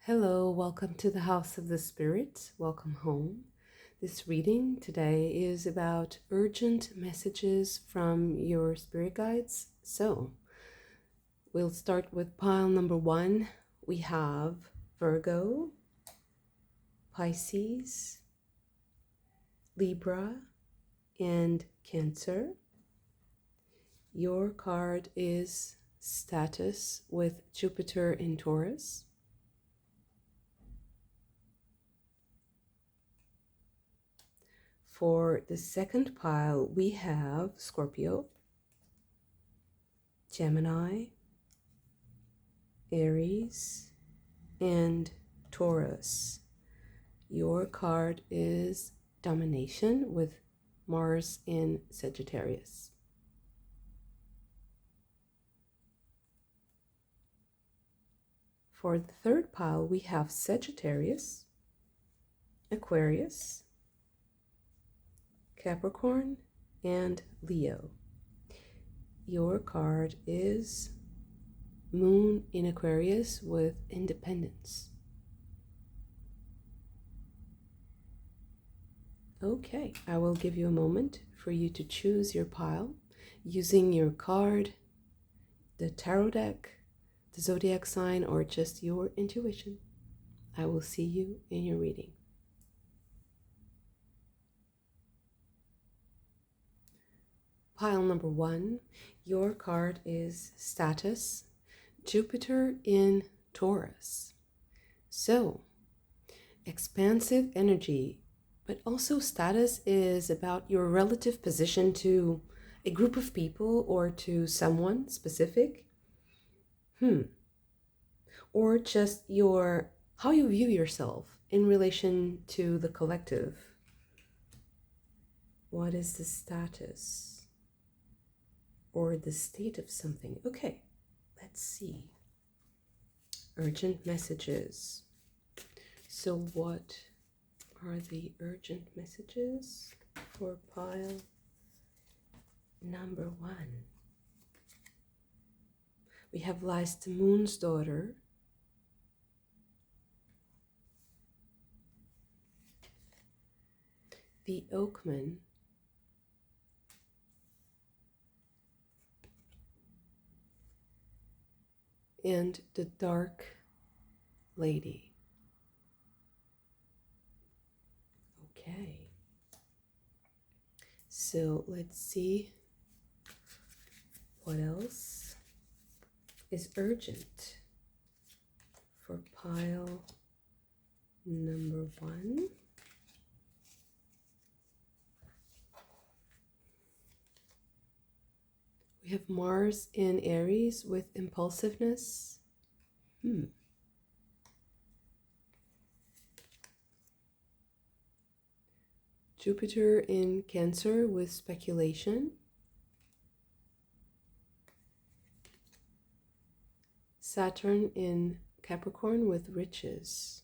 Hello, welcome to the House of the Spirit. Welcome home. This reading today is about urgent messages from your spirit guides. So, we'll start with pile number 1. We have Virgo, Pisces, Libra, and Cancer. Your card is Status with Jupiter in Taurus. For the second pile, we have Scorpio, Gemini, Aries, and Taurus. Your card is Domination with Mars in Sagittarius. For the third pile, we have Sagittarius, Aquarius, Capricorn, and Leo. Your card is Moon in Aquarius with Independence. Okay, I will give you a moment for you to choose your pile using your card, the tarot deck, the zodiac sign, or just your intuition. I will see you in your reading. Pile number 1, your card is Status, Jupiter in Taurus. So, expansive energy, but also status is about your relative position to a group of people or to someone specific. Or just how you view yourself in relation to the collective. What is the status or the state of something? Okay, let's see. Urgent messages. So what are the urgent messages for pile number 1? We have lies the Moon's daughter, the Oakman, and the Dark Lady. Okay, so let's see what else is urgent for pile number 1. We have Mars in Aries with impulsiveness. Jupiter in Cancer with speculation. Saturn in Capricorn with riches.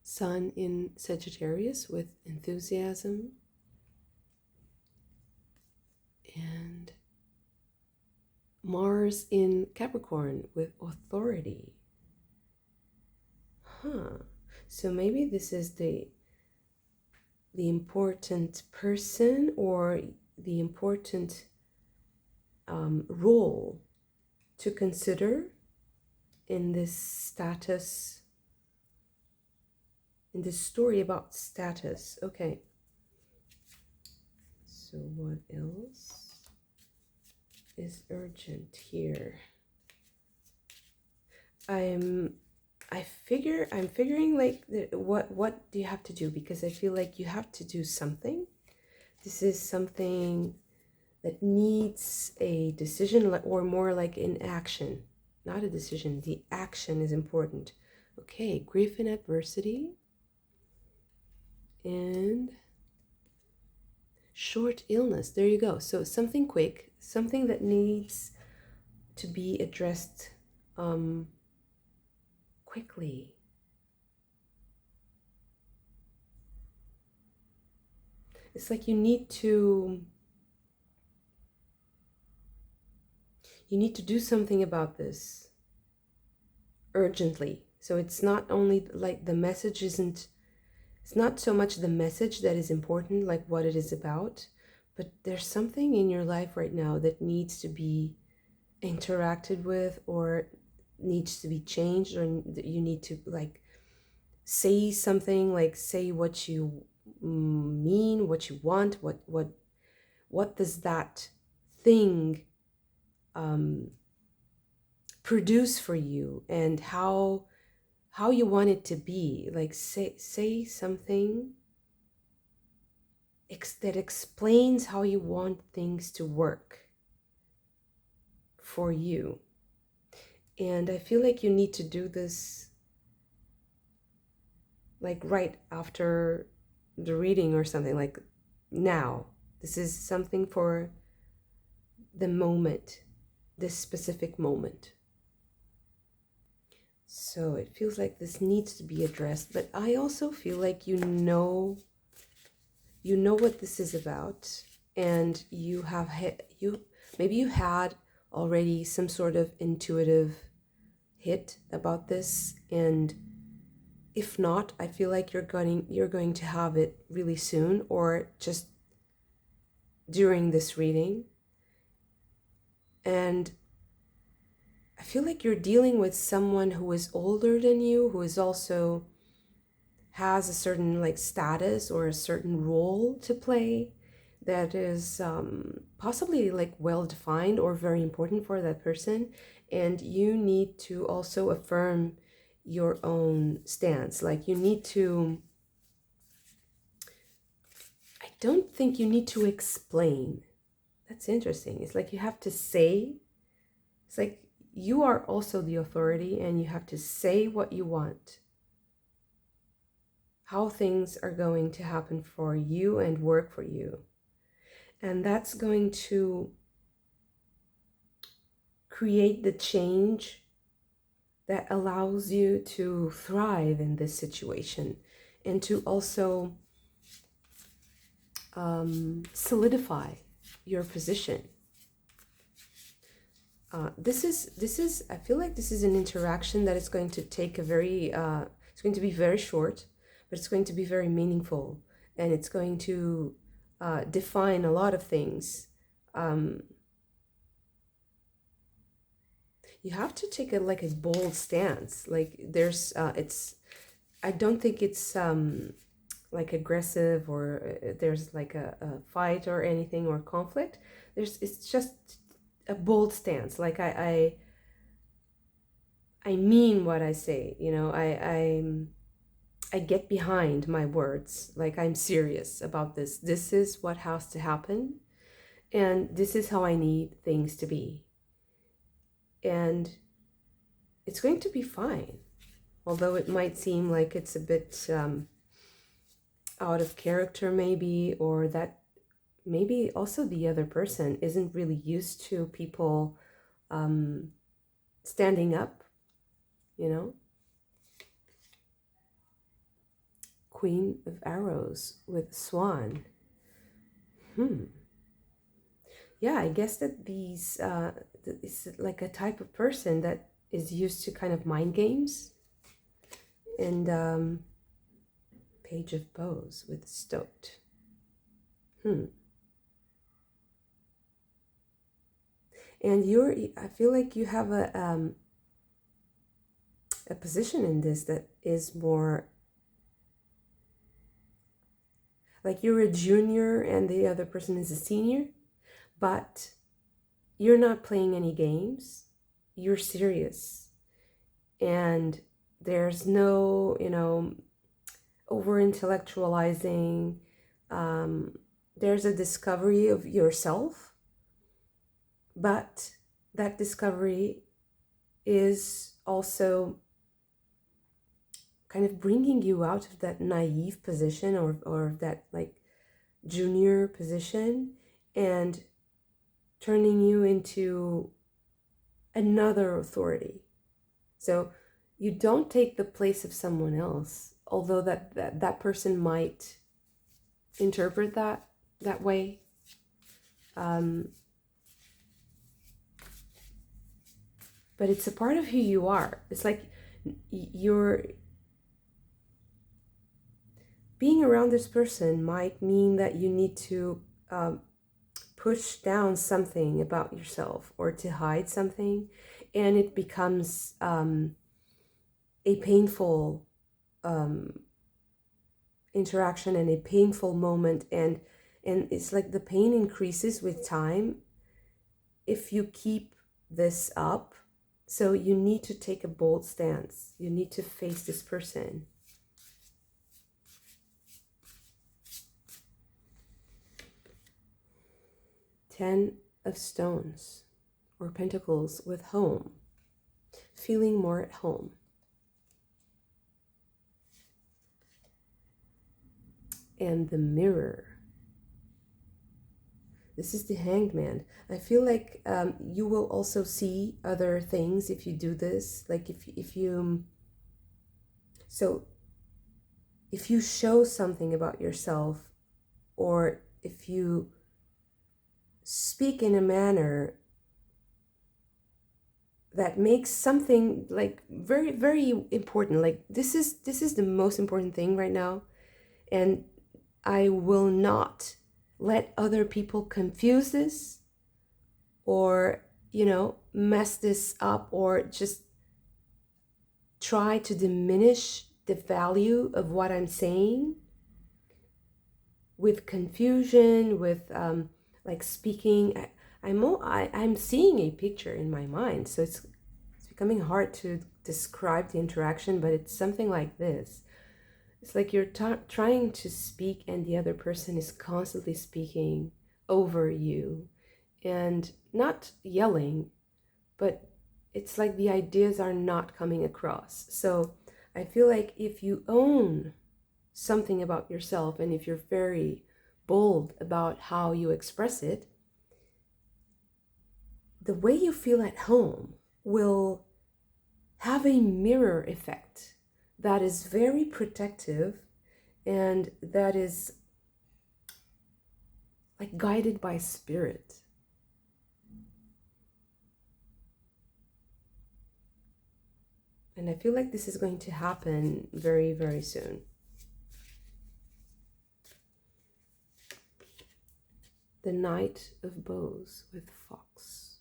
Sun in Sagittarius with enthusiasm. And Mars in Capricorn with authority. So maybe this is the important person or the important role to consider in this status, in this story about status. Okay, so what else is urgent here? I'm figuring like what do you have to do, because I feel like you have to do something. This is something that needs a decision, or more like an action, not a decision. The action is important. Okay, grief and adversity, and short illness. There you go. So something quick, something that needs to be addressed quickly. It's like you need to you need to do something about this urgently. So it's not only like the message isn't, it's not so much the message that is important, like what it is about, but there's something in your life right now that needs to be interacted with, or needs to be changed, or you need to like say something, like say what you mean, what you want, what does that thing produce for you, and how you want it to be. Like say something that explains how you want things to work for you. And I feel like you need to do this like right after the reading or something, like now. This is something for the moment, this specific moment. So it feels like this needs to be addressed, but I also feel like you know what this is about, and you have maybe you had already some sort of intuitive hit about this, and if not, I feel like you're going to have it really soon, or just during this reading. And I feel like you're dealing with someone who is older than you, who is also has a certain like status or a certain role to play that is possibly like well defined or very important for that person. And you need to also affirm your own stance. Like you need to, I don't think you need to explain. That's interesting. It's like you have to say, it's like you are also the authority, and you have to say what you want, how things are going to happen for you and work for you. And that's going to create the change that allows you to thrive in this situation, and to also solidify your position. This is I feel like this is an interaction that is going to take a very it's going to be very short, but it's going to be very meaningful, and it's going to define a lot of things. You have to take a bold stance. Like there's it's, I don't think it's like aggressive, or there's like a fight or anything, or conflict. It's just a bold stance. Like I mean what I say, you know. I get behind my words. Like I'm serious about this. This is what has to happen, and this is how I need things to be. And it's going to be fine, although it might seem like it's a bit out of character maybe, or that maybe also the other person isn't really used to people standing up, you know. Queen of Arrows with Swan. Yeah, I guess that these it's like a type of person that is used to kind of mind games. And Page of Bows with Stoked. And I feel like you have a position in this that is more like you're a junior and the other person is a senior, but you're not playing any games. You're serious. And there's no, you know, over intellectualizing. There's a discovery of yourself, but that discovery is also kind of bringing you out of that naive position, or that like junior position, and turning you into another authority. So you don't take the place of someone else, although that person might interpret that way. but it's a part of who you are. It's like you're being around this person might mean that you need to push down something about yourself or to hide something, and it becomes a painful interaction and a painful moment, and it's like the pain increases with time if you keep this up. So you need to take a bold stance. You need to face this person. Ten of Stones or Pentacles with home. Feeling more at home. And the Mirror. This is the Hanged Man. I feel like you will also see other things if you do this. Like if you show something about yourself, or if you speak in a manner that makes something like very, very important. Like this is the most important thing right now. And I will not let other people confuse this or, mess this up or just try to diminish the value of what I'm saying with confusion, with like speaking. I'm seeing a picture in my mind, so it's becoming hard to describe the interaction, but it's something like this. It's like you're trying to speak and the other person is constantly speaking over you and not yelling, but it's like the ideas are not coming across. So I feel like if you own something about yourself and if you're very bold about how you express it, the way you feel at home will have a mirror effect that is very protective and that is like guided by spirit. And I feel like this is going to happen very, very soon. The Knight of Bows with Fox.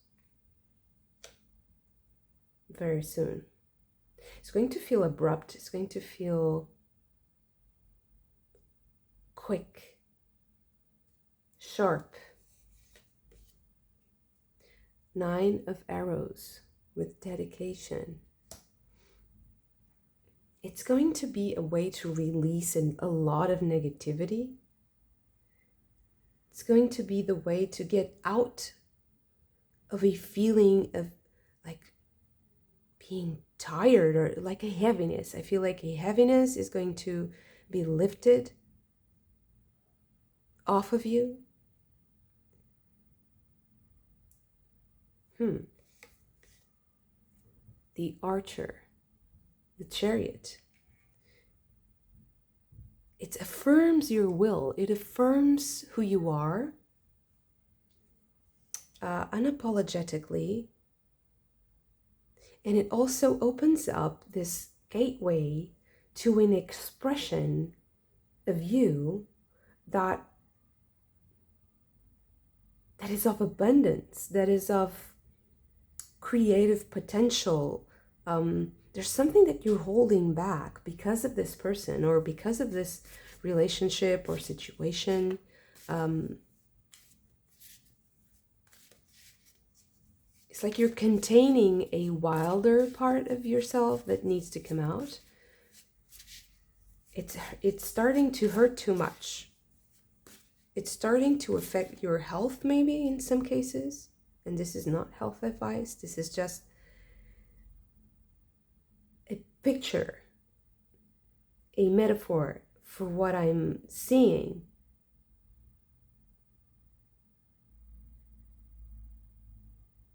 Very soon. It's going to feel abrupt. It's going to feel quick, sharp. Nine of Arrows with dedication. It's going to be a way to release a lot of negativity. It's going to be the way to get out of a feeling of like being tired or like a heaviness. I feel like a heaviness is going to be lifted off of you. The Archer, the Chariot. It affirms your will. It affirms who you are unapologetically. And it also opens up this gateway to an expression of you that is of abundance, that is of creative potential. There's something that you're holding back because of this person or because of this relationship or situation. It's like you're containing a wilder part of yourself that needs to come out. It's starting to hurt too much. It's starting to affect your health maybe in some cases. And this is not health advice. This is just a picture, a metaphor for what I'm seeing.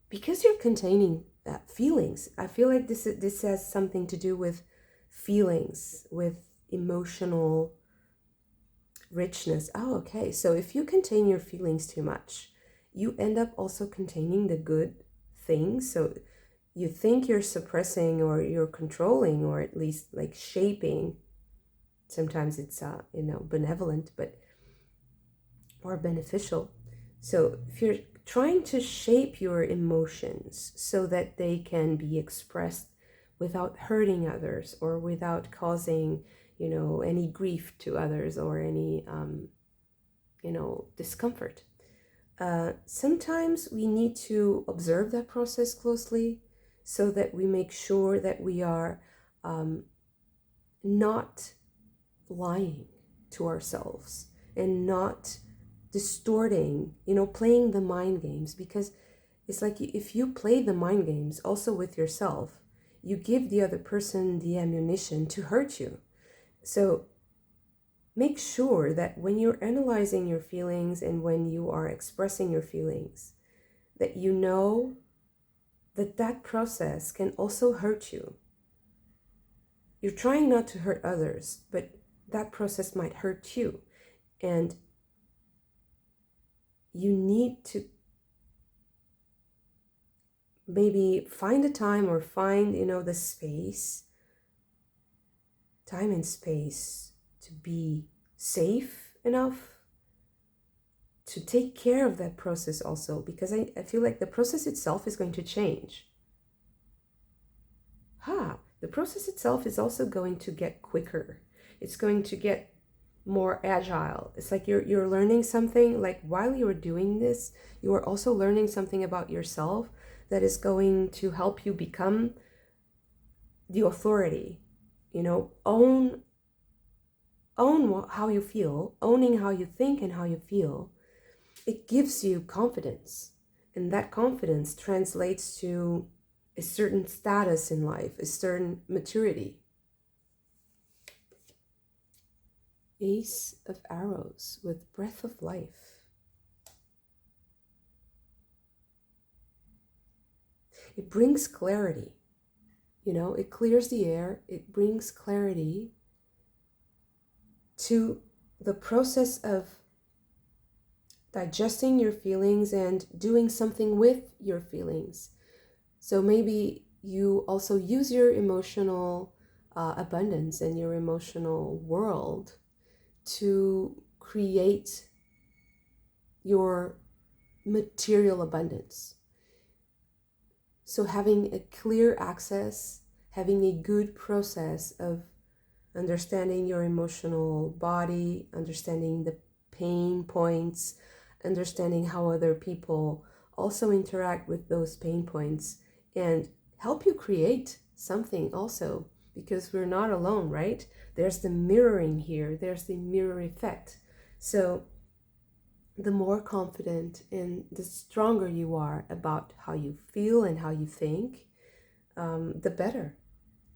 Because you're containing feelings, I feel like this has something to do with feelings, with emotional richness. Oh, okay. So if you contain your feelings too much, you end up also containing the good things. So you think you're suppressing or you're controlling, or at least like shaping. Sometimes it's benevolent, but or beneficial. So if you're trying to shape your emotions so that they can be expressed without hurting others or without causing, any grief to others or any, discomfort. Sometimes we need to observe that process closely so that we make sure that we are not lying to ourselves and not distorting, playing the mind games. Because it's like if you play the mind games also with yourself, you give the other person the ammunition to hurt you. So make sure that when you're analyzing your feelings and when you are expressing your feelings, that you know that that process can also hurt you. You're trying not to hurt others, but that process might hurt you. And you need to maybe find a time or find, the space, time and space to be safe enough to take care of that process also, because I feel like the process itself is going to change. The process itself is also going to get quicker. It's going to get more agile. It's like you're learning something, like while you're doing this, you are also learning something about yourself that is going to help you become the authority. Own how you feel, owning how you think and how you feel. It gives you confidence, and that confidence translates to a certain status in life, a certain maturity. Ace of Arrows with Breath of Life. It brings clarity. It clears the air. It brings clarity to the process of digesting your feelings and doing something with your feelings. So maybe you also use your emotional abundance and your emotional world to create your material abundance. So having a clear access, having a good process of understanding your emotional body, understanding the pain points, understanding how other people also interact with those pain points, and help you create something also, because we're not alone, right? There's the mirroring here, there's the mirror effect. So the more confident and the stronger you are about how you feel and how you think, the better.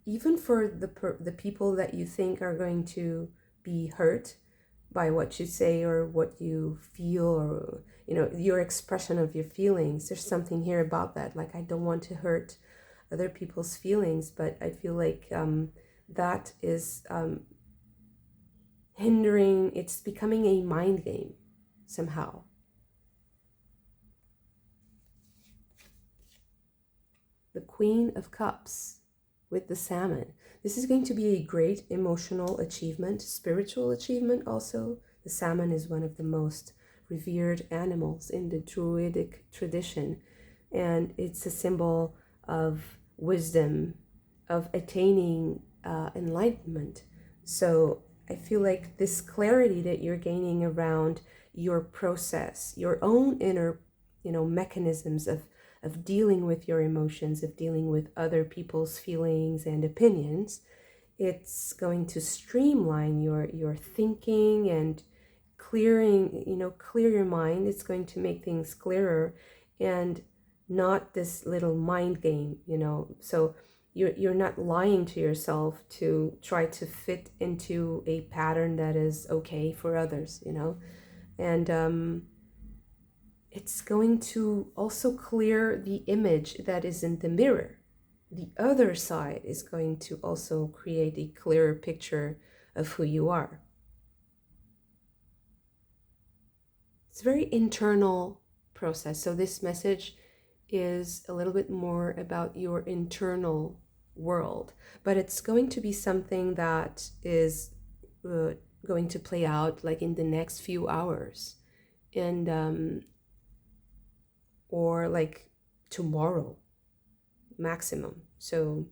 Even for the people that you think are going to be hurt by what you say or what you feel, or your expression of your feelings. There's something here about that. Like, I don't want to hurt other people's feelings, but I feel like that is hindering. It's becoming a mind game somehow. The Queen of Cups with the Salmon. This is going to be a great emotional achievement, spiritual achievement also. The salmon is one of the most revered animals in the Druidic tradition, and it's a symbol of wisdom, of attaining enlightenment. So I feel like this clarity that you're gaining around your process, your own inner, mechanisms of dealing with your emotions, of dealing with other people's feelings and opinions, it's going to streamline your thinking and clear your mind. It's going to make things clearer and not this little mind game, So you're not lying to yourself to try to fit into a pattern that is okay for others, and it's going to also clear the image that is in the mirror. The other side is going to also create a clearer picture of who you are. It's a very internal process. So this message is a little bit more about your internal world, but it's going to be something that is going to play out like in the next few hours, and or like tomorrow maximum. So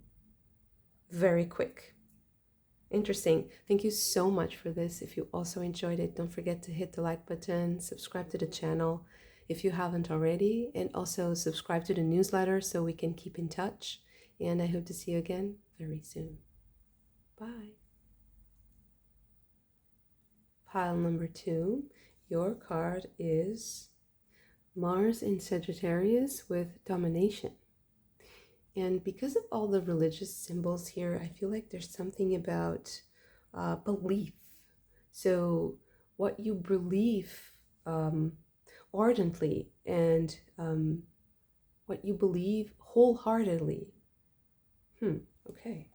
very quick. Interesting. Thank you so much for this. If you also enjoyed it, don't forget to hit the like button, subscribe to the channel if you haven't already, and also subscribe to the newsletter so we can keep in touch. And I hope to see you again very soon. Bye. Pile number 2. Your card is Mars in Sagittarius with domination. And because of all the religious symbols here, I feel like there's something about belief. So what you believe ardently, and what you believe wholeheartedly. Okay.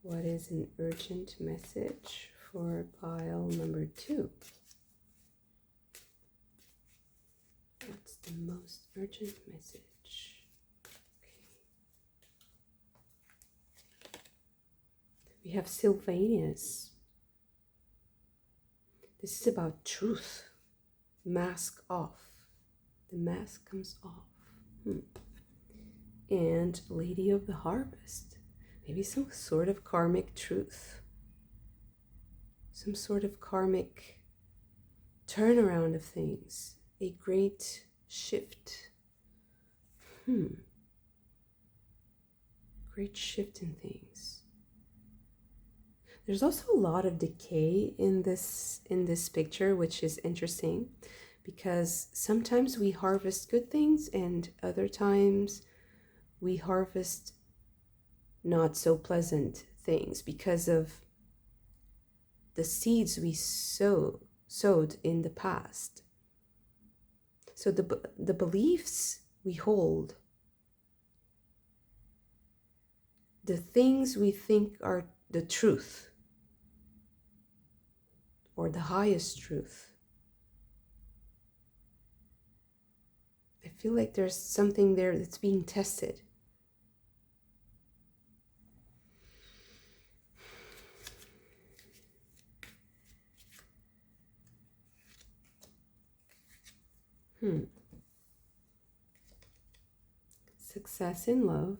What is an urgent message for pile number 2? What's the most urgent message? Okay. We have Sylvanus. This is about truth. Mask off. The mask comes off. And Lady of the Harvest. Maybe some sort of karmic truth. Some sort of karmic turnaround of things. A great shift. Great shift in things. There's also a lot of decay in this picture, which is interesting, because sometimes we harvest good things and other times we harvest not so pleasant things because of the seeds we sowed in the past. So the beliefs we hold, the things we think are the truth or the highest truth, I feel like there's something there that's being tested. Success in love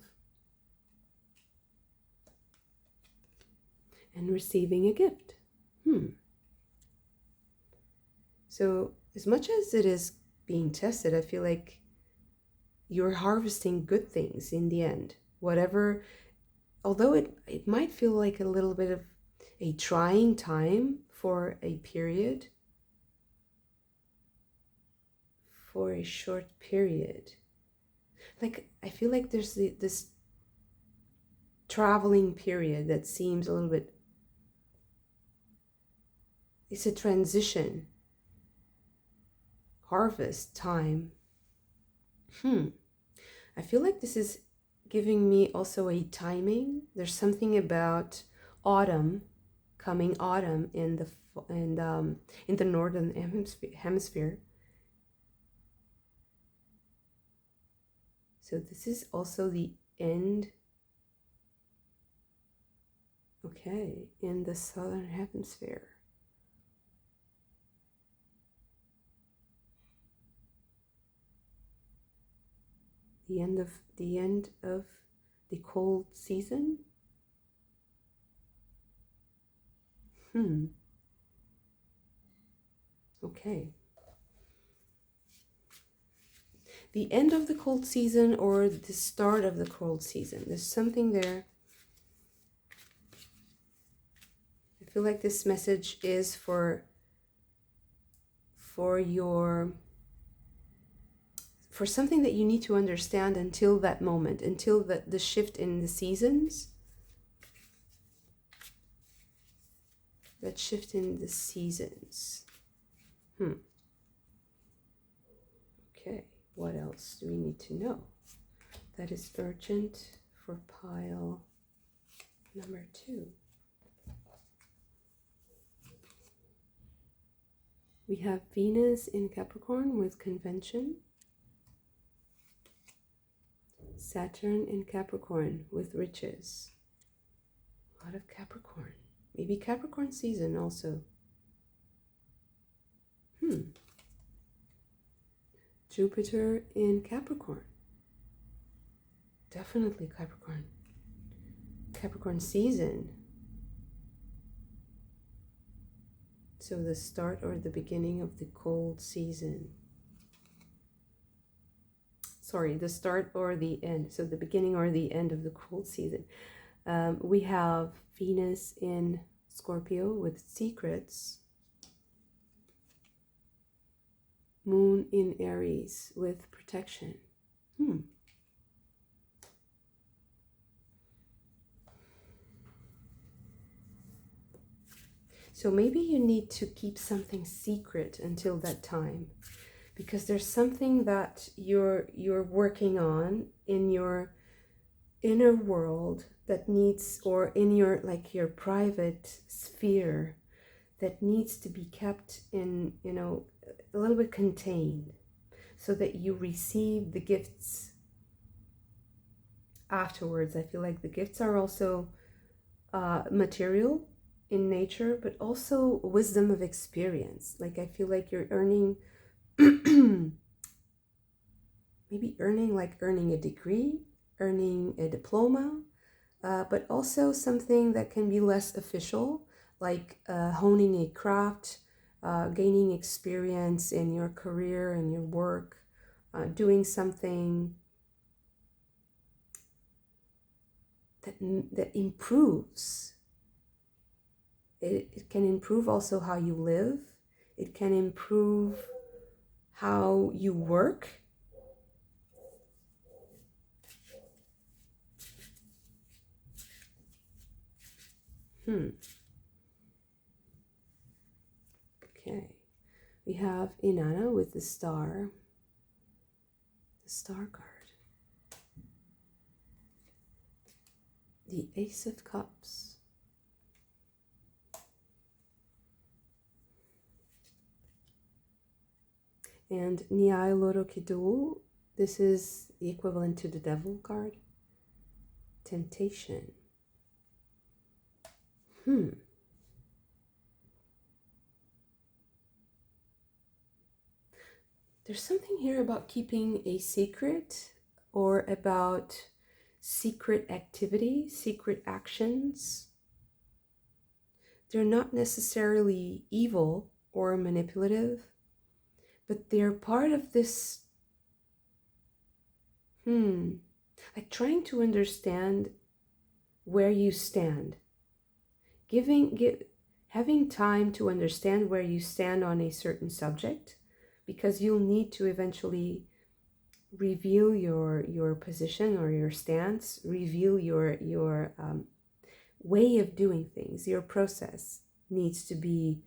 and receiving a gift. So as much as it is being tested, I feel like you're harvesting good things in the end. Whatever, although it might feel like a little bit of a trying time for a period, for a short period. Like, I feel like there's this traveling period that seems a little bit, it's a transition, harvest time. I feel like this is giving me also a timing. There's something about autumn, coming autumn in the northern hemisphere. So this is also the end, okay, in the southern hemisphere. The end of the cold season. Okay. The end of the cold season or the start of the cold season. There's something there. I feel like this message is for something that you need to understand until that moment, until the shift in the seasons. That shift in the seasons. Okay, what else do we need to know? That is urgent for pile number 2. We have Venus in Capricorn with convention. Saturn in Capricorn with riches. A lot of Capricorn. Maybe Capricorn season also. Jupiter in Capricorn. Definitely Capricorn. Capricorn season. So the start or the beginning of the cold season. Sorry, the start or the end. So the beginning or the end of the cold season. We have Venus in Scorpio with secrets. Moon in Aries with protection. So maybe you need to keep something secret until that time, because there's something that you're working on in your inner world that needs, or in your your private sphere, that needs to be kept in, a little bit contained, so that you receive the gifts afterwards. I feel like the gifts are also material in nature, but also wisdom of experience. Like, I feel like you're earning maybe earning a degree, earning a diploma, but also something that can be less official, like honing a craft, gaining experience in your career and your work, doing something that improves. It can improve also how you live. It can improve how you work. Okay. We have Inanna with the star card. The Ace of Cups. And Niai Loro Kidul, this is the equivalent to the Devil card. Temptation. There's something here about keeping a secret, or about secret activity, secret actions. They're not necessarily evil or manipulative, but they're part of this, like trying to understand where you stand. Having time to understand where you stand on a certain subject, because you'll need to eventually reveal your position or your stance, reveal your way of doing things. Your process needs to be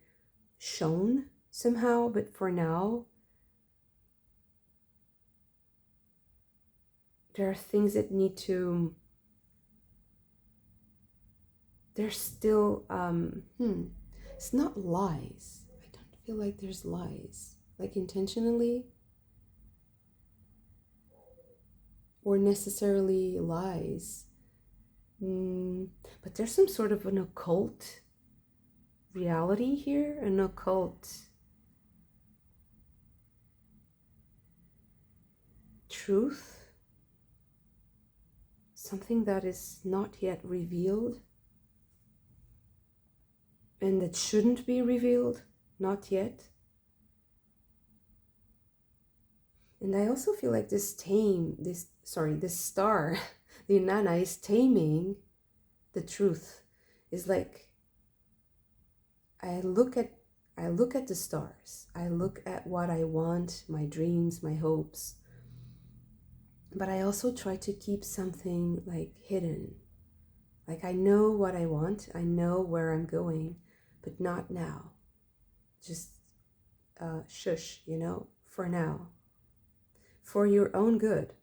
shown somehow, but for now, there are things that need to, there's still, it's not lies. I don't feel like there's lies, like intentionally, or necessarily lies. But there's some sort of an occult reality here, an occult truth, something that is not yet revealed, and that shouldn't be revealed, not yet. And I also feel like this star, the Inanna, is taming the truth. Is like, I look at the stars. I look at what I want, my dreams, my hopes. But I also try to keep something like hidden. Like, I know what I want, I know where I'm going, but not now. Just shush, for now. For your own good.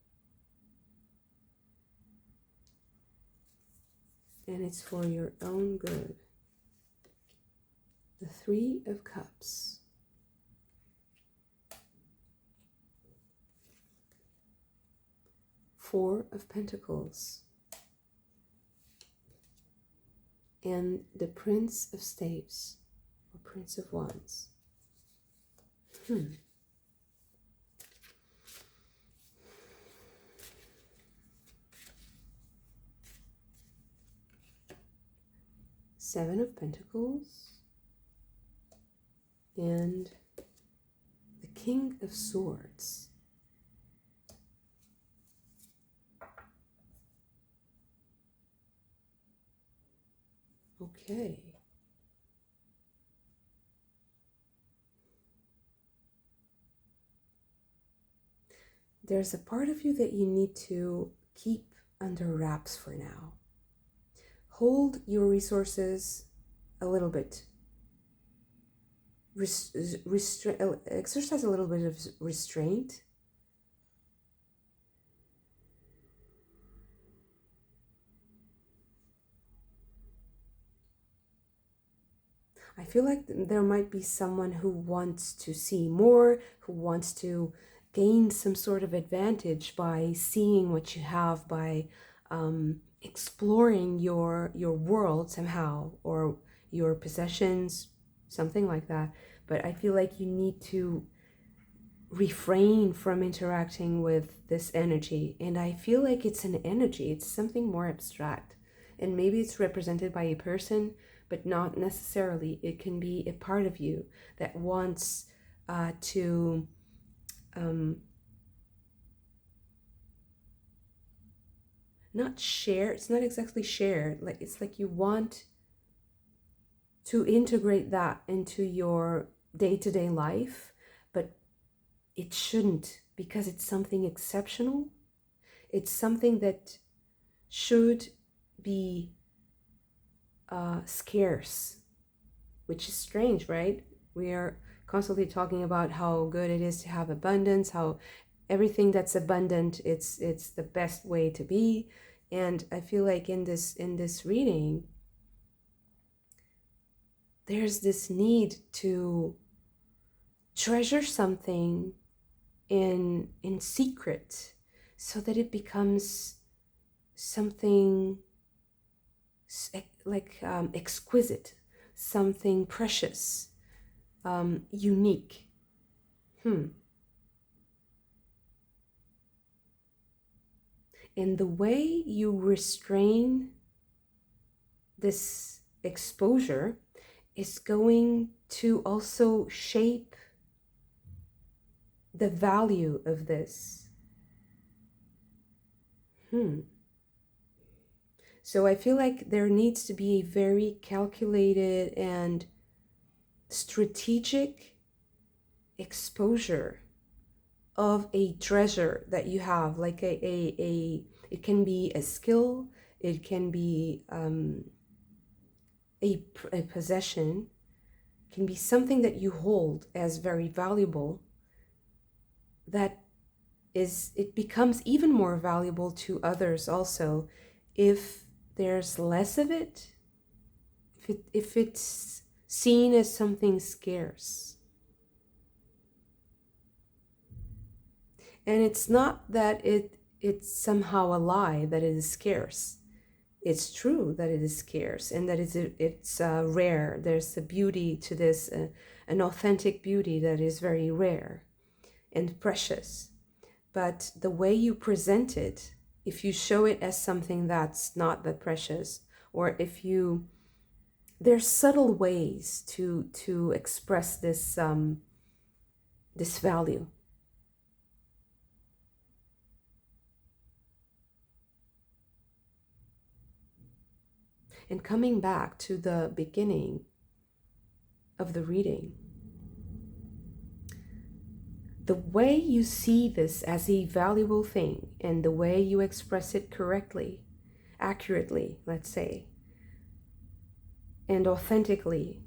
And it's for your own good. The Three of Cups. Four of Pentacles, and the Prince of Staves, or Prince of Wands. Seven of Pentacles, and the King of Swords. Okay. There's a part of you that you need to keep under wraps for now. Hold your resources a little bit. Exercise a little bit of restraint. I feel like there might be someone who wants to see more, who wants to gain some sort of advantage by seeing what you have, by exploring your world somehow, or your possessions, something like that. But I feel like you need to refrain from interacting with this energy. And I feel like it's an energy, it's something more abstract. And maybe it's represented by a person, but not necessarily. It can be a part of you that wants to not share. It's not exactly share. Like, it's like you want to integrate that into your day-to-day life, but it shouldn't, because it's something exceptional. It's something that should be scarce, which is strange, right? We are constantly talking about how good it is to have abundance, how everything that's abundant, it's the best way to be. And I feel like in this reading, there's this need to treasure something in secret, so that it becomes something like exquisite, something precious, unique. And the way you restrain this exposure is going to also shape the value of this. So I feel like there needs to be a very calculated and strategic exposure of a treasure that you have, like it can be a skill, it can be a possession, it can be something that you hold as very valuable, that it becomes even more valuable to others also if there's less of it, if it's seen as something scarce. And it's not that it's somehow a lie that it is scarce. It's true that it is scarce, and that it's rare. There's a beauty to this, an authentic beauty that is very rare and precious. But the way you present it, if you show it as something that's not that precious, or if there's subtle ways to express this this value. And coming back to the beginning of the reading, the way you see this as a valuable thing, and the way you express it correctly, accurately, let's say, and authentically,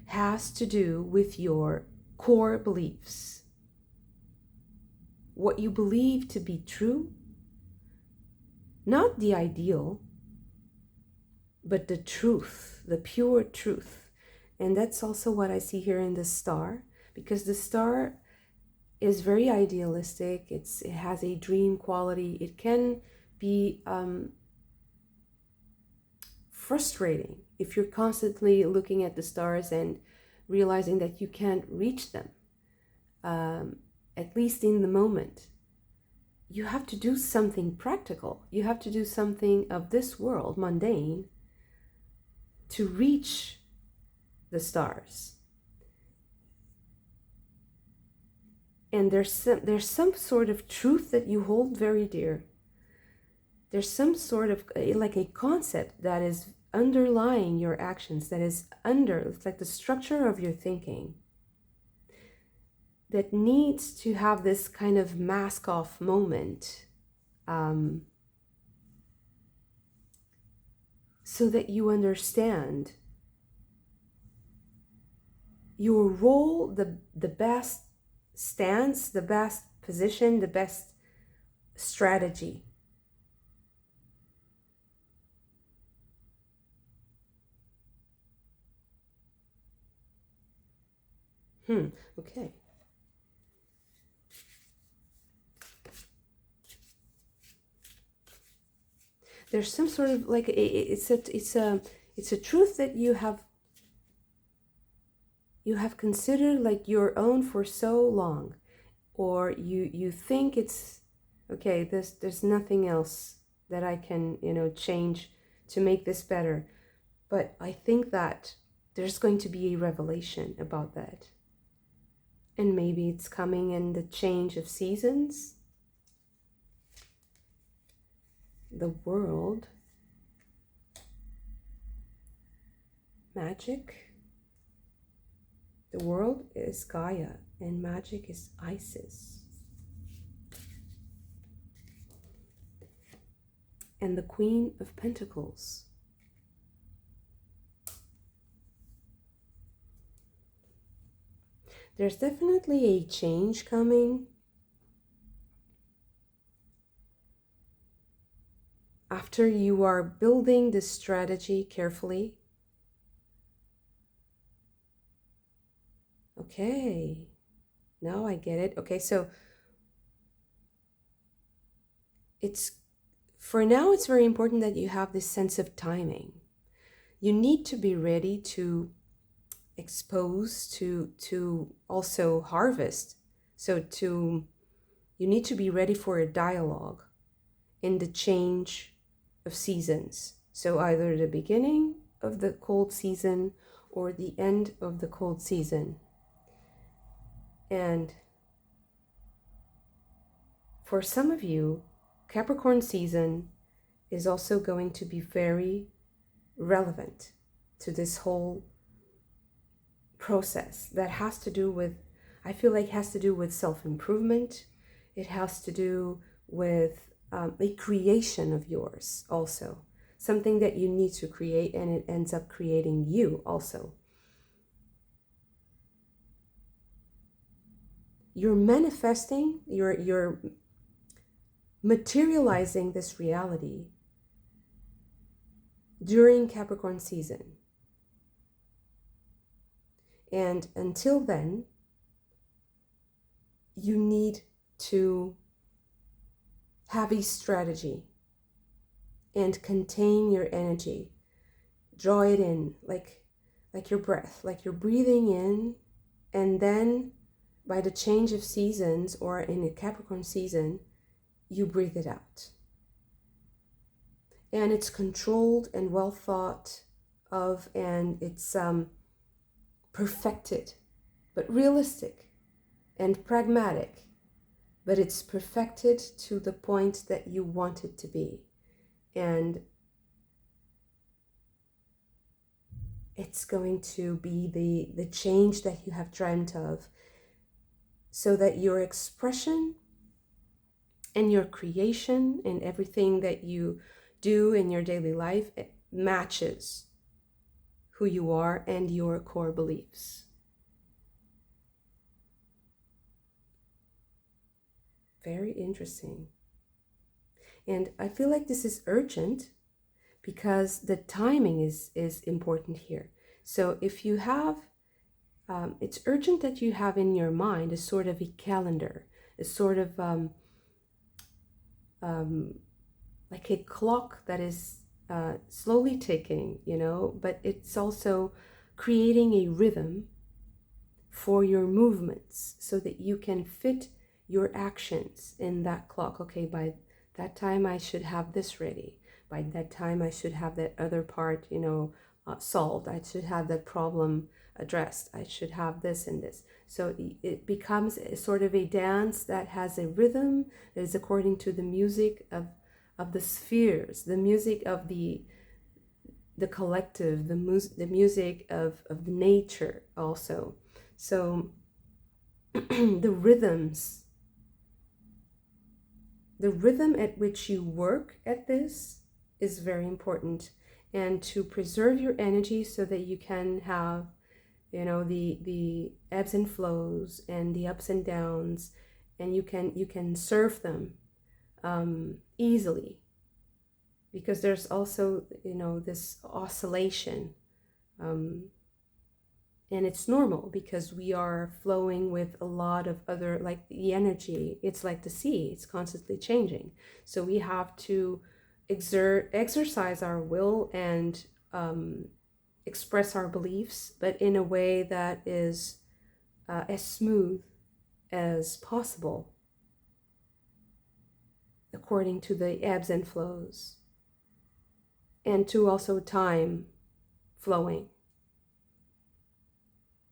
has to do with your core beliefs. What you believe to be true, not the ideal, but the truth, the pure truth. And that's also what I see here in the star, because the star is very idealistic. It has a dream quality. It can be frustrating if you're constantly looking at the stars and realizing that you can't reach them, at least in the moment. You have to do something practical. You have to do something of this world, mundane, to reach the stars. And there's some sort of truth that you hold very dear. There's some sort of like a concept that is underlying your actions, that is under, it's like the structure of your thinking, that needs to have this kind of mask off moment, so that you understand your role, the best stance, the best position, the best strategy. Okay. There's some sort of like it's a truth that you have considered like your own for so long, or you think it's okay, there's nothing else that I can, change to make this better. But I think that there's going to be a revelation about that. And maybe it's coming in the change of seasons. The world, magic. The world is Gaia and magic is Isis. And the Queen of Pentacles. There's definitely a change coming. After you are building this strategy carefully. Okay, now I get it. Okay, so for now it's very important that you have this sense of timing. You need to be ready to expose, to also harvest. So you need to be ready for a dialogue in the change of seasons. So either the beginning of the cold season or the end of the cold season. And for some of you, Capricorn season is also going to be very relevant to this whole process that has to do with, I feel like has to do with self-improvement. It has to do with a creation of yours also. Something that you need to create, and it ends up creating you also. You're manifesting, you're materializing this reality during Capricorn season. And until then, you need to have a strategy and contain your energy. Draw it in like your breath, like you're breathing in, and then by the change of seasons, or in a Capricorn season, you breathe it out. And it's controlled and well thought of, and it's perfected, but realistic and pragmatic, but it's perfected to the point that you want it to be. And it's going to be the change that you have dreamt of, so that your expression and your creation and everything that you do in your daily life, it matches who you are and your core beliefs. Very interesting. And I feel like this is urgent because the timing is important here. So if you have it's urgent that you have in your mind a sort of a calendar, a sort of like a clock that is slowly ticking, but it's also creating a rhythm for your movements so that you can fit your actions in that clock. Okay, by that time I should have this ready. By that time I should have that other part, solved. I should have that problem addressed. I should have this and this. So it becomes a sort of a dance that has a rhythm that is according to the music of the spheres, the music of the collective, the music of the nature also. So the rhythm at which you work at this is very important, and to preserve your energy so that you can have the ebbs and flows and the ups and downs, and you can surf them easily, because there's also this oscillation, and it's normal because we are flowing with a lot of other, like the energy. It's like the sea, it's constantly changing. So we have to exercise our will and express our beliefs, but in a way that is as smooth as possible, according to the ebbs and flows, and to also time flowing.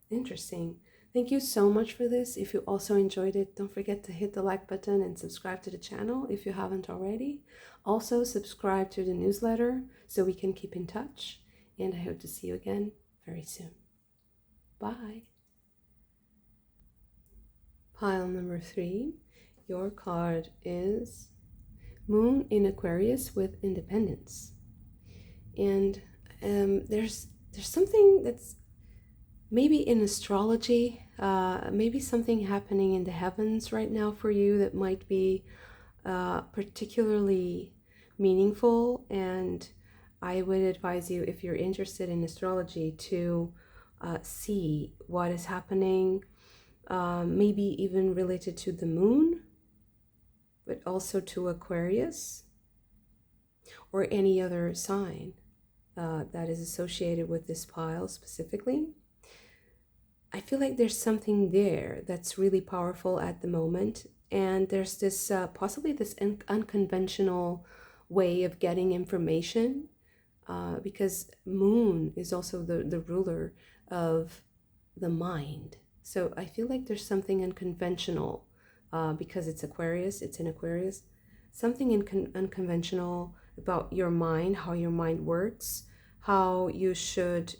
Interesting. Thank you so much for this. If you also enjoyed it, don't forget to hit the like button and subscribe to the channel if you haven't already. Also, subscribe to the newsletter so we can keep in touch. And I hope to see you again very soon. Bye. Pile number 3. Your card is Moon in Aquarius with Independence. And there's something that's maybe in astrology, maybe something happening in the heavens right now for you that might be particularly meaningful. And I would advise you, if you're interested in astrology, to see what is happening, maybe even related to the moon, but also to Aquarius or any other sign that is associated with this pile specifically. I feel like there's something there that's really powerful at the moment, and there's this possibly this unconventional way of getting information, because moon is also the ruler of the mind. So I feel like there's something unconventional, because it's Aquarius, it's in Aquarius, something unconventional about your mind, how your mind works, how you should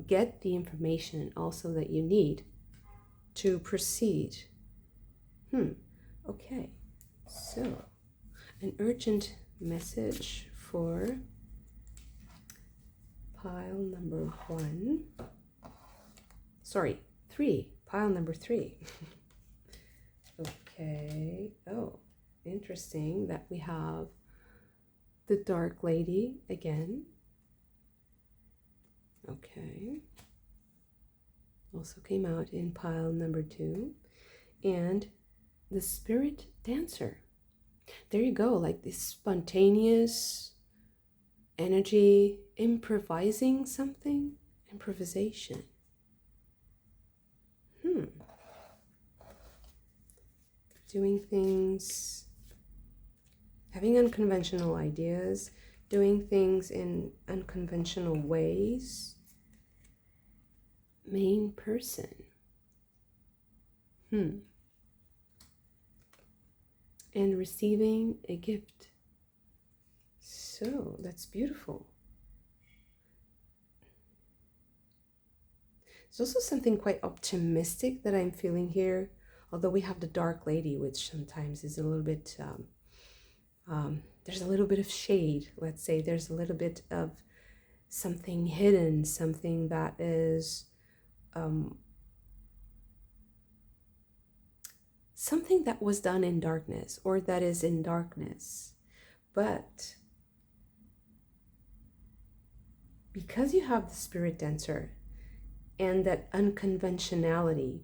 get the information also that you need to proceed. Okay, so an urgent message for pile number 3, pile number 3. Okay, oh, interesting that we have the Dark Lady again. Okay, also came out in pile number 2, and the Spirit Dancer. There you go, like this spontaneous energy, improvising something, improvisation. Doing things, having unconventional ideas, doing things in unconventional ways. Main person. And receiving a gift. So that's beautiful. There's also something quite optimistic that I'm feeling here, although we have the Dark Lady, which sometimes is a little bit, there's a little bit of shade, let's say. There's a little bit of something hidden, something that is something that was done in darkness, or that is in darkness. But because you have the Spirit Dancer, and that unconventionality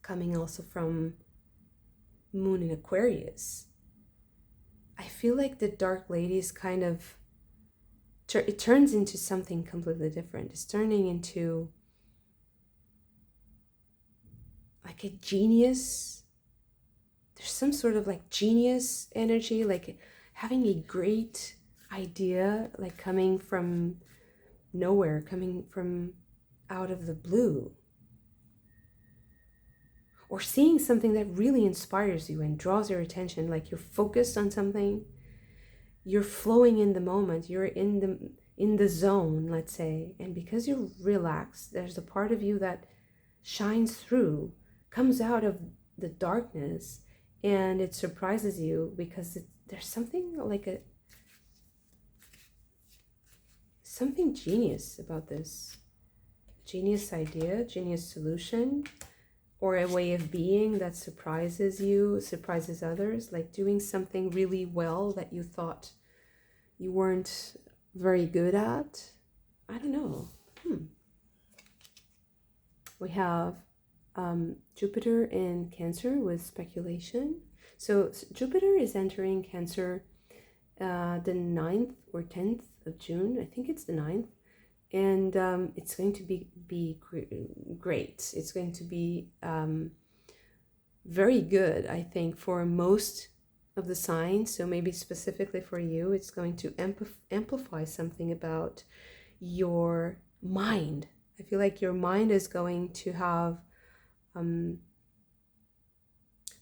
coming also from Moon in Aquarius. I feel like the Dark Lady is kind of, it turns into something completely different. It's turning into like a genius. There's some sort of like genius energy, like having a great idea, like coming from nowhere, coming from out of the blue. Or seeing something that really inspires you and draws your attention, like you're focused on something, you're flowing in the moment, you're in the zone, let's say, and because you're relaxed, there's a part of you that shines through, comes out of the darkness, and it surprises you because there's something like something genius about this. Genius idea, genius solution, or a way of being that surprises you, surprises others, like doing something really well that you thought you weren't very good at. I don't know. We have Jupiter in Cancer with speculation. So Jupiter is entering Cancer the 9th or 10th of June. I think it's the 9th. And it's going to be great. It's going to be very good, I think, for most of the signs. So maybe specifically for you, it's going to amplify something about your mind. I feel like your mind is going to have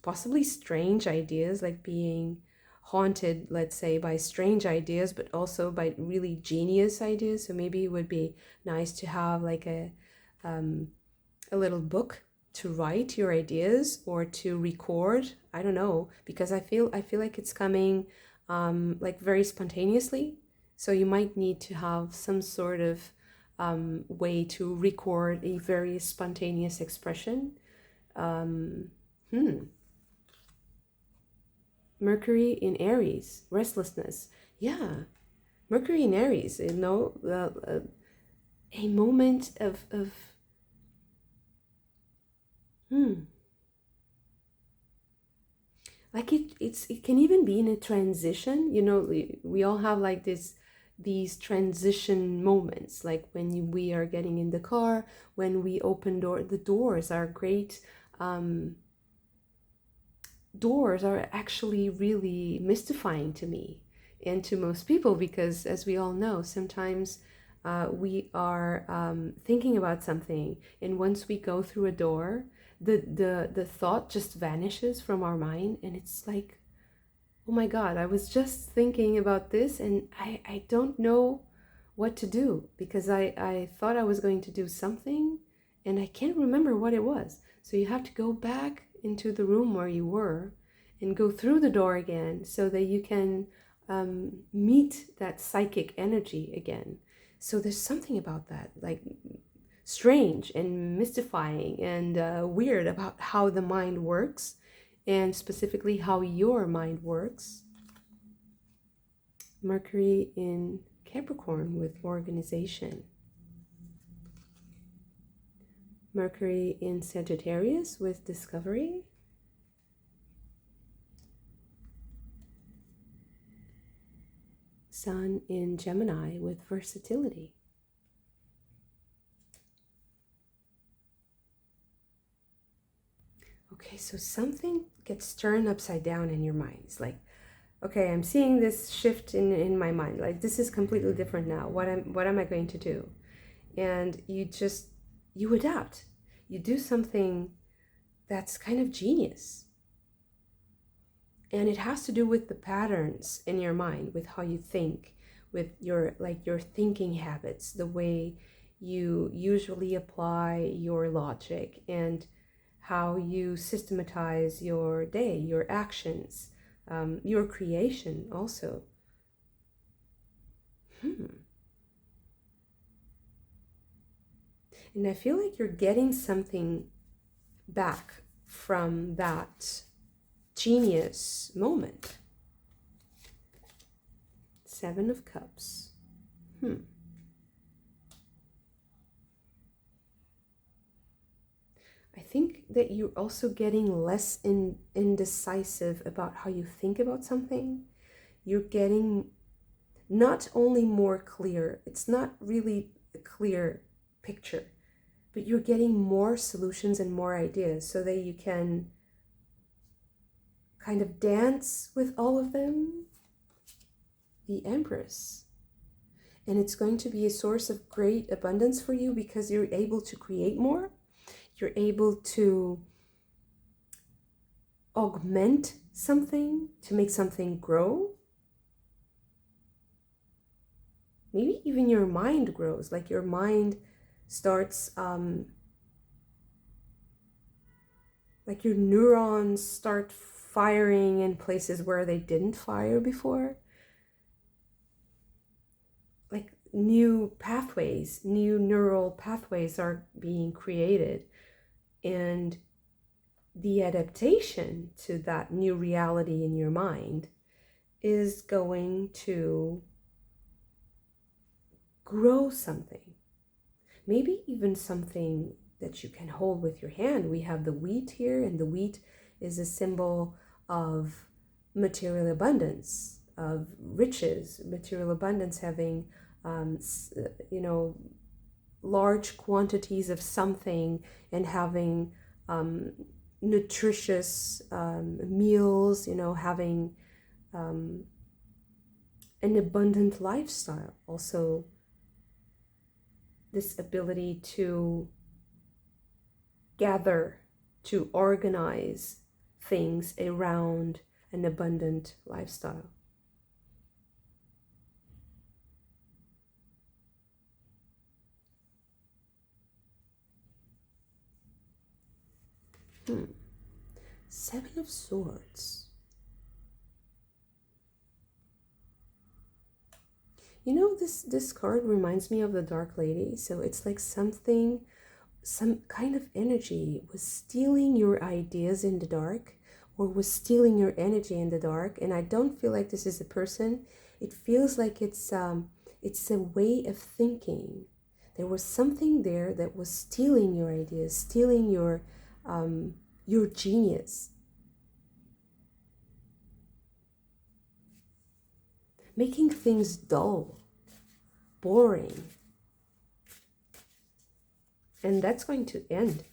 possibly strange ideas, like being haunted, let's say, by strange ideas, but also by really genius ideas. So maybe it would be nice to have like a little book to write your ideas or to record. I don't know, because I feel like it's coming like very spontaneously. So you might need to have some sort of way to record a very spontaneous expression. Mercury in Aries, restlessness. Yeah, Mercury in Aries, a moment of like it can even be in a transition. We all have like these transition moments, like when we are getting in the car, when we open the doors are great. Doors are actually really mystifying to me and to most people, because as we all know, sometimes we are thinking about something, and once we go through a door, the thought just vanishes from our mind, and it's like, oh my God, I was just thinking about this and I don't know what to do, because I thought I was going to do something and I can't remember what it was. So you have to go back into the room where you were and go through the door again so that you can meet that psychic energy again. So there's something about that, like strange and mystifying and weird about how the mind works, and specifically how your mind works. Mercury in Capricorn with organization. Mercury in Sagittarius with discovery. Sun in Gemini with versatility. Okay, so something gets turned upside down in your mind. It's like, okay, I'm seeing this shift in my mind. Like, this is completely different now. What am I going to do? And you adapt. You do something that's kind of genius. And it has to do with the patterns in your mind, with how you think, with your thinking habits, the way you usually apply your logic, and how you systematize your day, your actions, your creation also. And I feel like you're getting something back from that genius moment. 7 of Cups. I think that you're also getting less indecisive about how you think about something. You're getting not only more clear, it's not really a clear picture, but you're getting more solutions and more ideas so that you can kind of dance with all of them. The Empress. And it's going to be a source of great abundance for you because you're able to create more. You're able to augment something, to make something grow. Maybe even your mind grows, like your mind starts, like your neurons start firing in places where they didn't fire before. Like new pathways, new neural pathways are being created. And the adaptation to that new reality in your mind is going to grow something. Maybe even something that you can hold with your hand. We have the wheat here, and the wheat is a symbol of material abundance, of riches, material abundance, having, large quantities of something and having nutritious meals, having an abundant lifestyle. Also, this ability to gather, to organize things around an abundant lifestyle. Seven of Swords. This card reminds me of the Dark Lady. So it's like some kind of energy was stealing your ideas in the dark, or was stealing your energy in the dark. And I don't feel like this is a person. It feels like it's a way of thinking. There was something there that was stealing your ideas, stealing your genius, making things dull, boring. And that's going to end.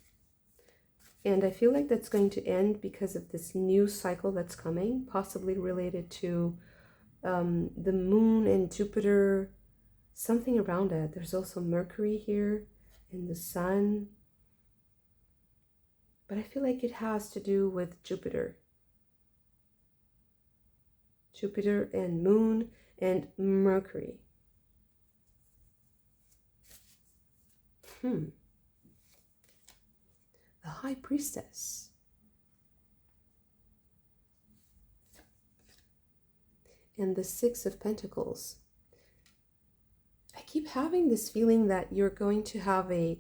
And I feel like that's going to end because of this new cycle that's coming, possibly related to the moon and Jupiter, something around that. There's also Mercury here and the sun. But I feel like it has to do with Jupiter. Jupiter and moon and Mercury. The High Priestess. And the Six of Pentacles. I keep having this feeling that you're going to have a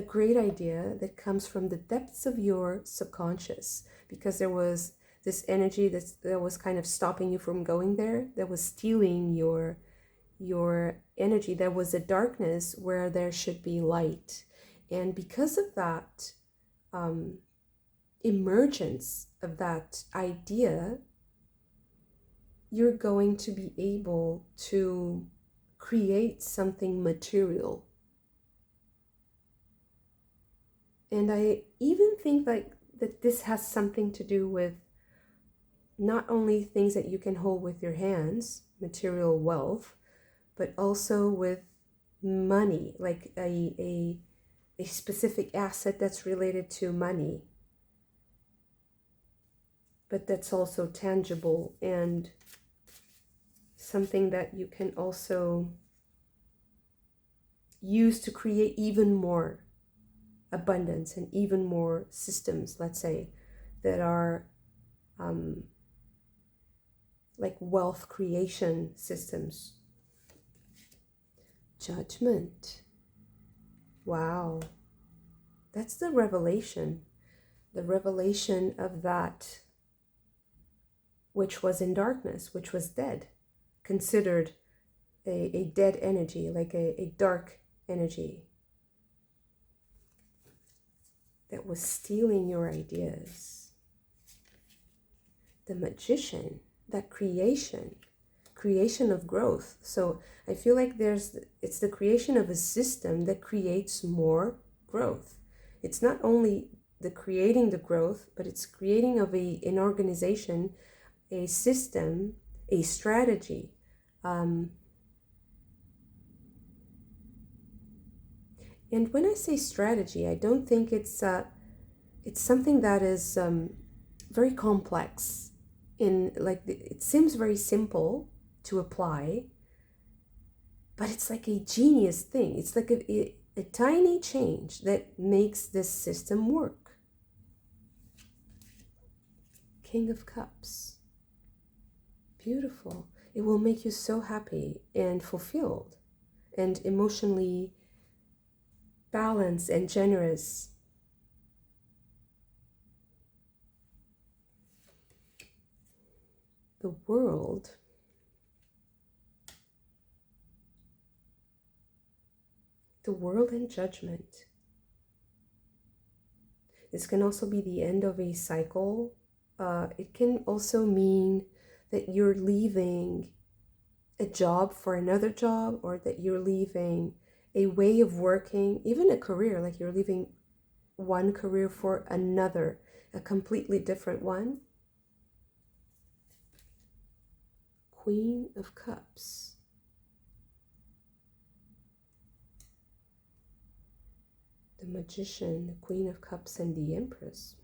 great idea that comes from the depths of your subconscious, because there was this energy that was kind of stopping you from going there, that was stealing your energy. There was a darkness where there should be light. And because of that emergence of that idea, you're going to be able to create something material. And I even think that this has something to do with not only things that you can hold with your hands, material wealth, but also with money, like a specific asset that's related to money, but that's also tangible and something that you can also use to create even more abundance and even more systems, let's say, that are like wealth creation systems. Judgment. Wow. That's the revelation of that which was in darkness, which was dead, considered a dead energy, like a dark energy. that was stealing your ideas. The Magician, that creation of growth. So I feel like it's the creation of a system that creates more growth. It's not only the creating the growth, but it's creating of an organization, a system, a strategy. And when I say strategy, I don't think it's something that is very complex. It seems very simple to apply, but it's like a genius thing. It's like a tiny change that makes this system work. King of Cups. Beautiful. It will make you so happy and fulfilled and emotionally balanced and generous. The World. The World and Judgment. This can also be the end of a cycle. It can also mean that you're leaving a job for another job, or that you're leaving a way of working, even a career, like you're leaving one career for another, a completely different one. Queen of Cups. The Magician, the Queen of Cups, and the Empress.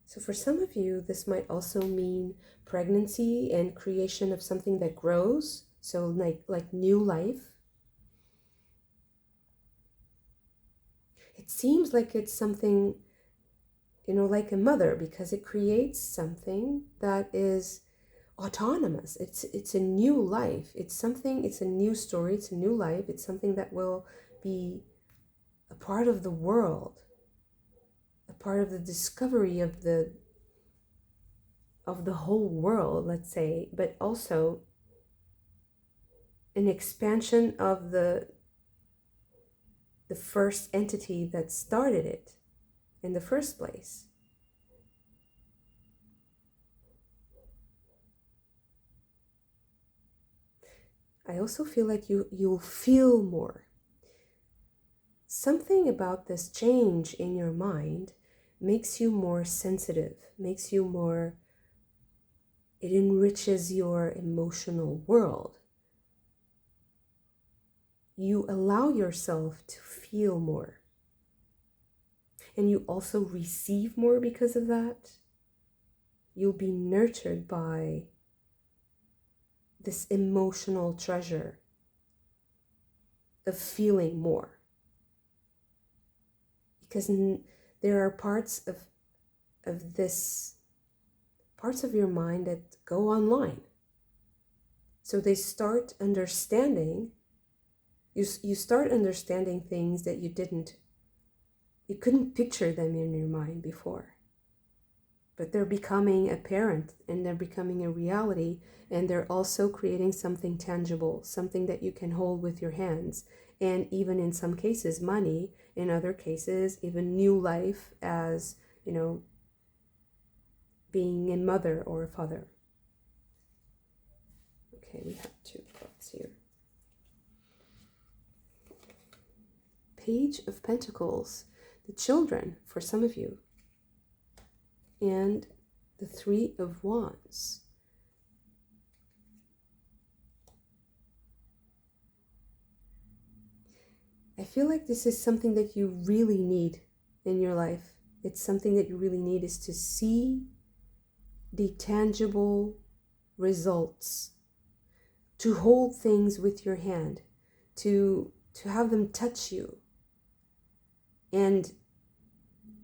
So for some of you, this might also mean pregnancy and creation of something that grows. So like new life. It seems like it's something, like a mother, because it creates something that is autonomous. It's a new life. It's a new story. It's a new life. It's something that will be a part of the world, a part of the discovery of the whole world, let's say, but also an expansion of the first entity that started it in the first place. I also feel like you'll feel more. Something about this change in your mind makes you more sensitive, makes you more, it enriches your emotional world. You allow yourself to feel more. And you also receive more because of that. You'll be nurtured by this emotional treasure of feeling more. Because there are parts of your mind that go online. So they start understanding, you start understanding things that you couldn't picture them in your mind before. But they're becoming apparent, and they're becoming a reality, and they're also creating something tangible, something that you can hold with your hands. And even in some cases, money. In other cases, even new life as, being a mother or a father. Okay, we have 2 cards here. Page of Pentacles, the children for some of you. And the 3 of Wands. I feel like this is something that you really need in your life. It's something that you really need, is to see the tangible results, to hold things with your hand, to have them touch you, and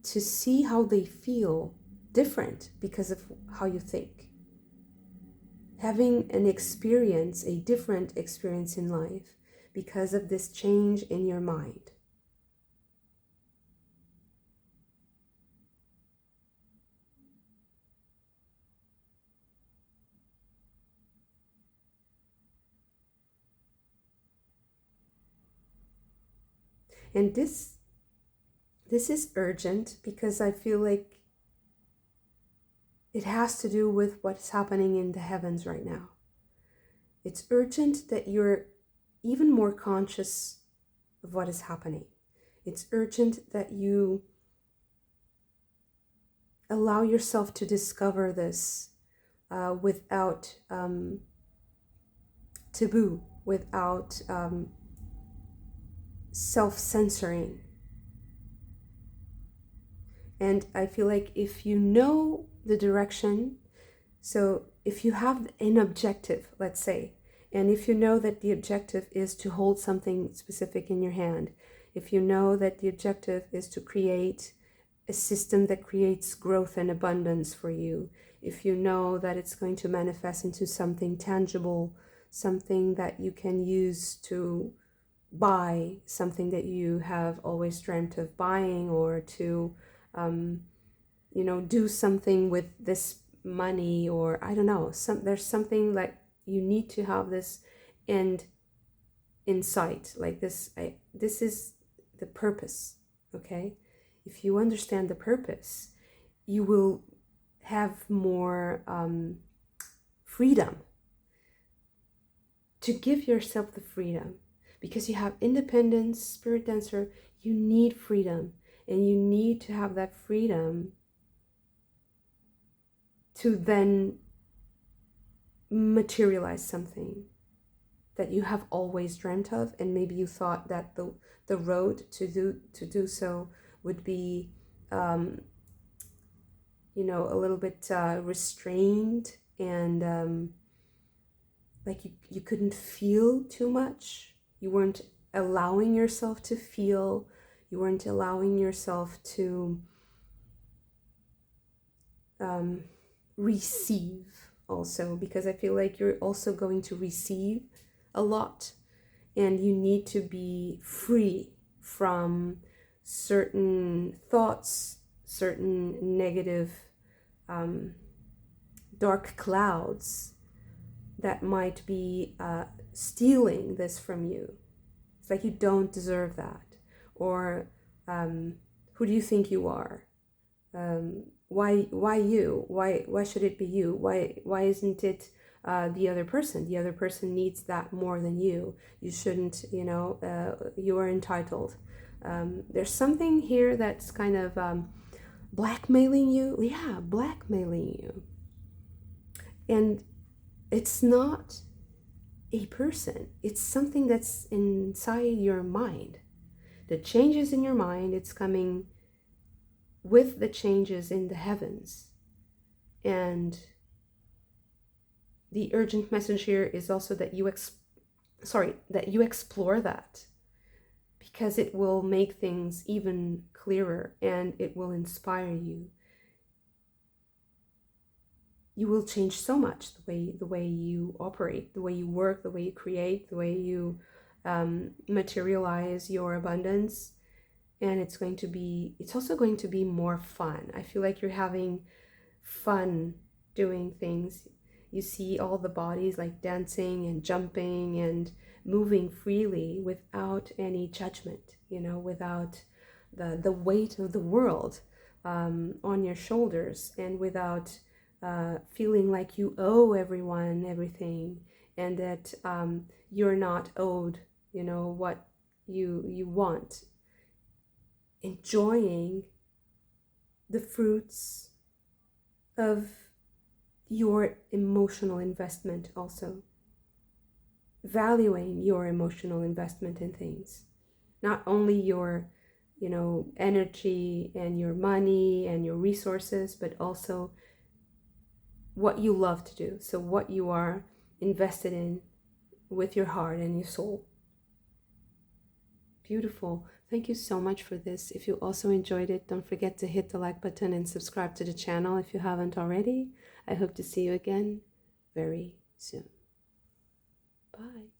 to see how they feel different because of how you think. Having a different experience in life because of this change in your mind. And this is urgent because I feel like it has to do with what's happening in the heavens right now. It's urgent that you're even more conscious of what is happening. It's urgent that you allow yourself to discover this without taboo, without self-censoring. And I feel like if you know the direction, so if you have an objective, let's say, and if you know that the objective is to hold something specific in your hand, if you know that the objective is to create a system that creates growth and abundance for you, if you know that it's going to manifest into something tangible, something that you can use to buy, something that you have always dreamt of buying, or to do something with this money, or I don't know, there's something like you need to have this end in sight, like this. This is the purpose. Okay, if you understand the purpose, you will have more freedom to give yourself the freedom, because you have independence. Spirit dancer, you need freedom, and you need to have that freedom to then materialize something that you have always dreamt of. And maybe you thought that the road to do so would be a little bit restrained, and like you couldn't feel too much. You weren't allowing yourself to feel. You weren't allowing yourself to receive also, because I feel like you're also going to receive a lot, and you need to be free from certain thoughts, certain negative dark clouds that might be stealing this from you. It's like you don't deserve that, or who do you think you are? Why you? Why should it be you? Why isn't it the other person? The other person needs that more than you. You shouldn't. You are entitled. There's something here that's kind of blackmailing you. Yeah, blackmailing you. And it's not a person. It's something that's inside your mind. The changes in your mind, it's coming with the changes in the heavens. And the urgent message here is also that you explore that, because it will make things even clearer, and it will inspire you. You will change so much the way you operate, the way you work, the way you create, the way you materialize your abundance. And it's also going to be more fun. I feel like you're having fun doing things. You see all the bodies like dancing and jumping and moving freely without any judgment, without the weight of the world on your shoulders, and without feeling like you owe everyone everything, and that you're not owed, what you want. Enjoying the fruits of your emotional investment, also valuing your emotional investment in things, not only your energy and your money and your resources, but also what you love to do. So what you are invested in with your heart and your soul. Beautiful. Thank you so much for this. If you also enjoyed it, don't forget to hit the like button and subscribe to the channel if you haven't already. I hope to see you again very soon. Bye.